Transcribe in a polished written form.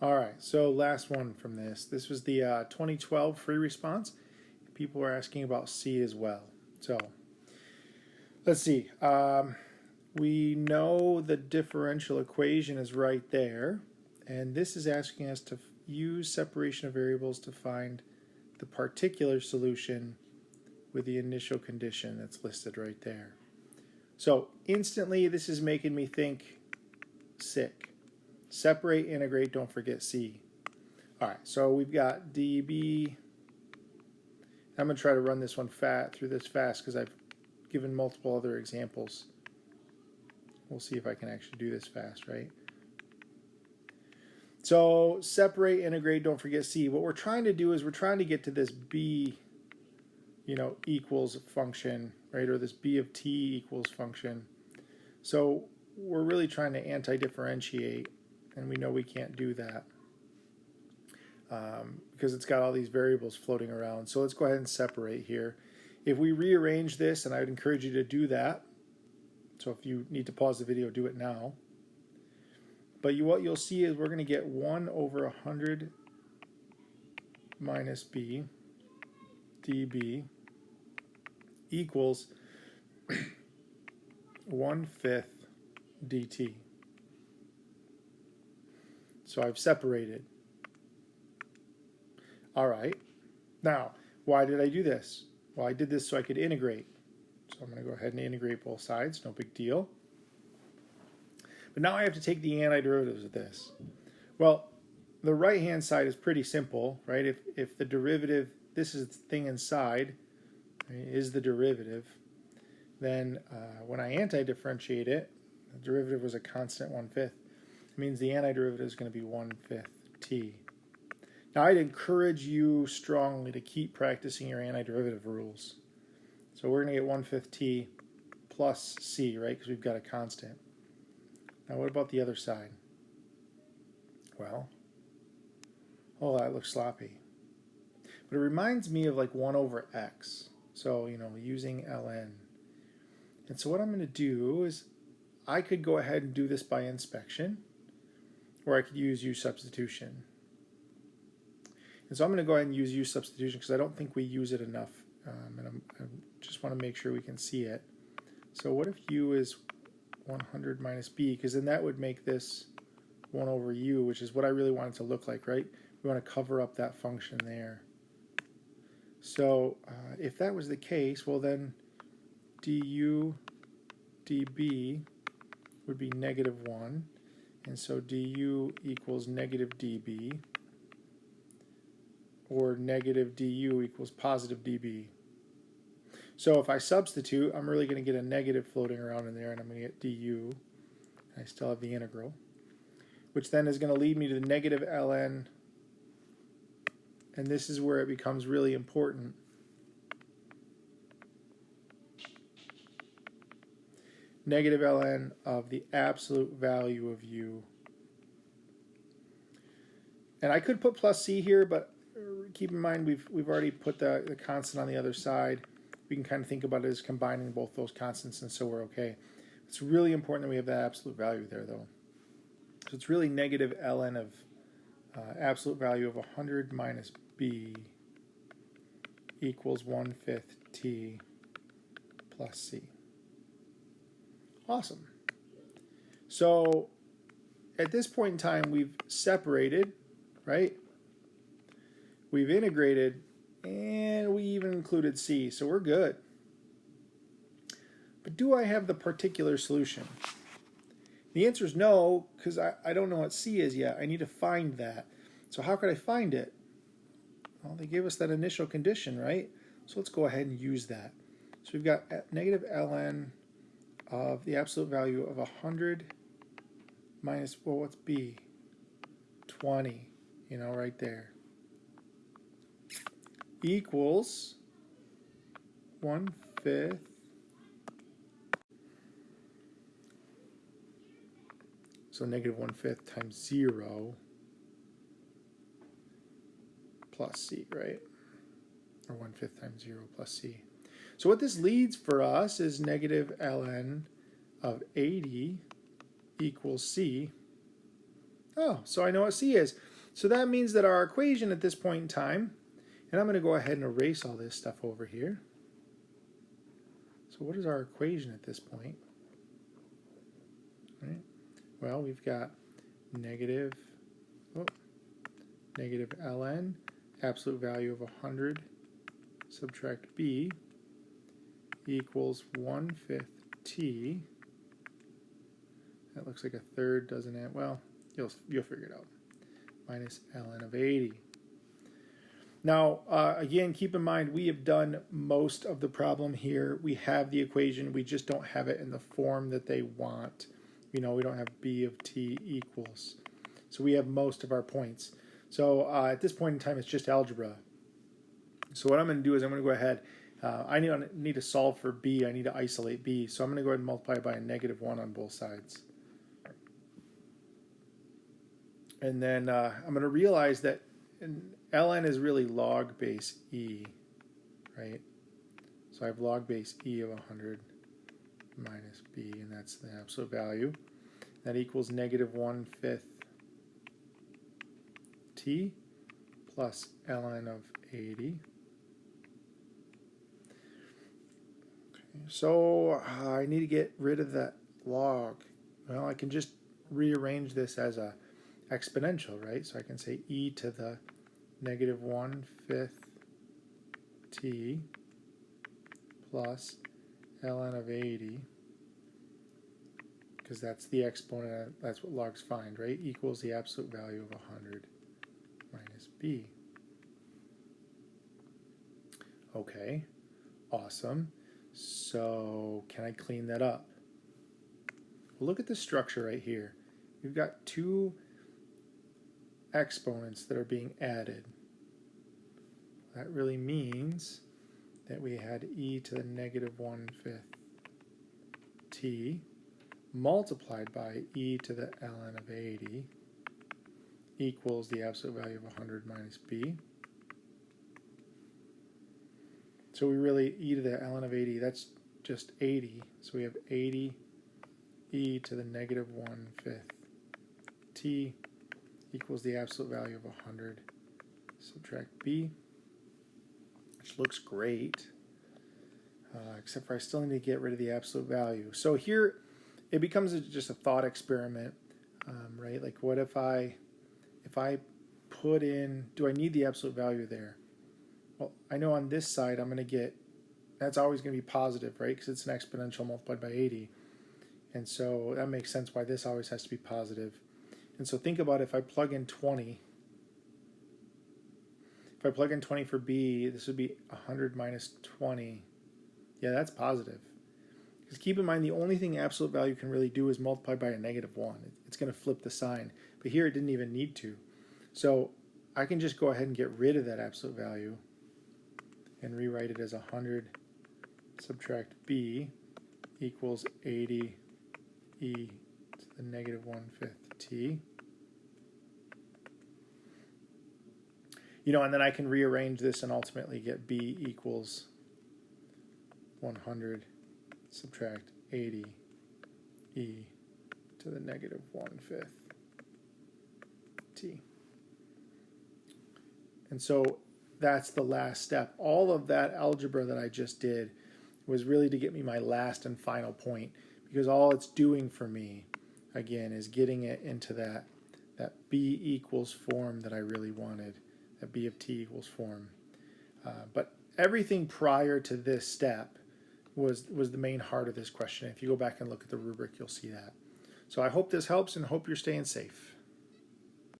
All right, so last one from this. This was the 2012 free response. People were asking about C as well. So let's see. We know the differential equation is right there. And this is asking us to use separation of variables to find the particular solution with the initial condition that's listed right there. So instantly, this is making me think sick. Separate, integrate, don't forget C. All right, so we've got dB. I'm going to try to run this one through this fast because I've given multiple other examples. We'll see if I can actually do this fast, right? So separate, integrate, don't forget C. What we're trying to do is we're trying to get to this B, equals function, right? Or this B of t equals function. So we're really trying to anti-differentiate, and we know we can't do that because it's got all these variables floating around. So let's go ahead and separate here. If we rearrange this, and I would encourage you to do that, so if you need to pause the video, do it now. But what you'll see is we're going to get 1 over 100 minus b dB equals 1/5 dt. So I've separated. All right. Now, why did I do this? Well, I did this so I could integrate. So I'm going to go ahead and integrate both sides. No big deal. But now I have to take the antiderivatives of this. Well, the right-hand side is pretty simple, right? If the derivative, this is the thing inside, right, is the derivative, then when I anti-differentiate it, the derivative was a constant 1/5. It means the antiderivative is going to be 1/5 t. Now, I'd encourage you strongly to keep practicing your antiderivative rules. So we're going to get 1/5 t plus c, right? Because we've got a constant. Now, what about the other side? Well, oh, that looks sloppy. But it reminds me of like 1 over x. So, using ln. And so what I'm going to do is I could go ahead and do this by inspection, or I could use u substitution. And so I'm going to go ahead and use u substitution because I don't think we use it enough. And I just want to make sure we can see it. So what if u is 100 minus b? Because then that would make this 1 over u, which is what I really want it to look like, right? We want to cover up that function there. So if that was the case, well then du db would be -1. And so du equals negative dB, or negative du equals positive dB. So if I substitute, I'm really going to get a negative floating around in there, and I'm going to get du. I still have the integral, which then is going to lead me to the negative ln, and this is where it becomes really important. Negative ln of the absolute value of u. And I could put plus c here, but keep in mind we've already put the constant on the other side. We can kind of think about it as combining both those constants, and so we're okay. It's really important that we have that absolute value there, though. So it's really negative ln of absolute value of 100 minus b equals 1/5 t plus c. Awesome. So at this point in time, we've separated, right? We've integrated, and we even included c, so we're good. But do I have the particular solution? The answer is no, because I don't know what c is yet. I need to find that. So how could I find it? Well, they gave us that initial condition, right? So let's go ahead and use that. So we've got negative ln of the absolute value of 100 minus, well, what's b? 20, right there. Equals 1/5 so negative 1/5 times 0 plus c, right? Or 1/5 times 0 plus c. So what this leads for us is negative ln of 80 equals c. Oh, so I know what C is. So that means that our equation at this point in time, and I'm going to go ahead and erase all this stuff over here. So what is our equation at this point? Right. Well, we've got negative ln, absolute value of 100, subtract b, equals 1/5 t. That looks like a third, doesn't it? Well, you'll figure it out. Minus ln of 80. Now, again, keep in mind, we have done most of the problem here. We have the equation. We just don't have it in the form that they want. We don't have b of t equals. So we have most of our points. So at this point in time, it's just algebra. So what I'm going to do is I'm going to go ahead. I need to solve for b. I need to isolate b. So I'm going to go ahead and multiply by a -1 on both sides. And then I'm going to realize that ln is really log base e, right? So I have log base e of 100 minus b, and that's the absolute value. That equals -1/5 t plus ln of 80. Okay, so I need to get rid of that log. Well, I can just rearrange this as a exponential, right? So I can say e to the -1/5 t plus ln of 80, because that's the exponent, that's what logs find, right? Equals the absolute value of 100 minus b. Okay, awesome. So can I clean that up? Well, look at the structure right here. We've got two exponents that are being added. That really means that we had e to the -1/5 t multiplied by e to the ln of 80 equals the absolute value of 100 minus b. So we really, e to the ln of 80, that's just 80. So we have 80 e to the -1/5 t equals the absolute value of 100, subtract b, which looks great, except for I still need to get rid of the absolute value. So here it becomes just a thought experiment, right? Like, what if I put in, do I need the absolute value there? Well, I know on this side I'm going to get, that's always going to be positive, right? Because it's an exponential multiplied by 80. And so that makes sense why this always has to be positive. And so think about if I plug in 20. If I plug in 20 for b, this would be 100 minus 20. Yeah, that's positive. Because keep in mind, the only thing absolute value can really do is multiply by a -1. It's going to flip the sign. But here it didn't even need to. So I can just go ahead and get rid of that absolute value and rewrite it as 100 subtract b equals 80 e to the -1/5 t. And then I can rearrange this and ultimately get b equals 100 subtract 80 e to the -1/5 t. And so that's the last step. All of that algebra that I just did was really to get me my last and final point, because all it's doing for me, again, is getting it into that b equals form that I really wanted, that b of t equals form. But everything prior to this step was the main heart of this question. If you go back and look at the rubric, you'll see that. So I hope this helps and hope you're staying safe.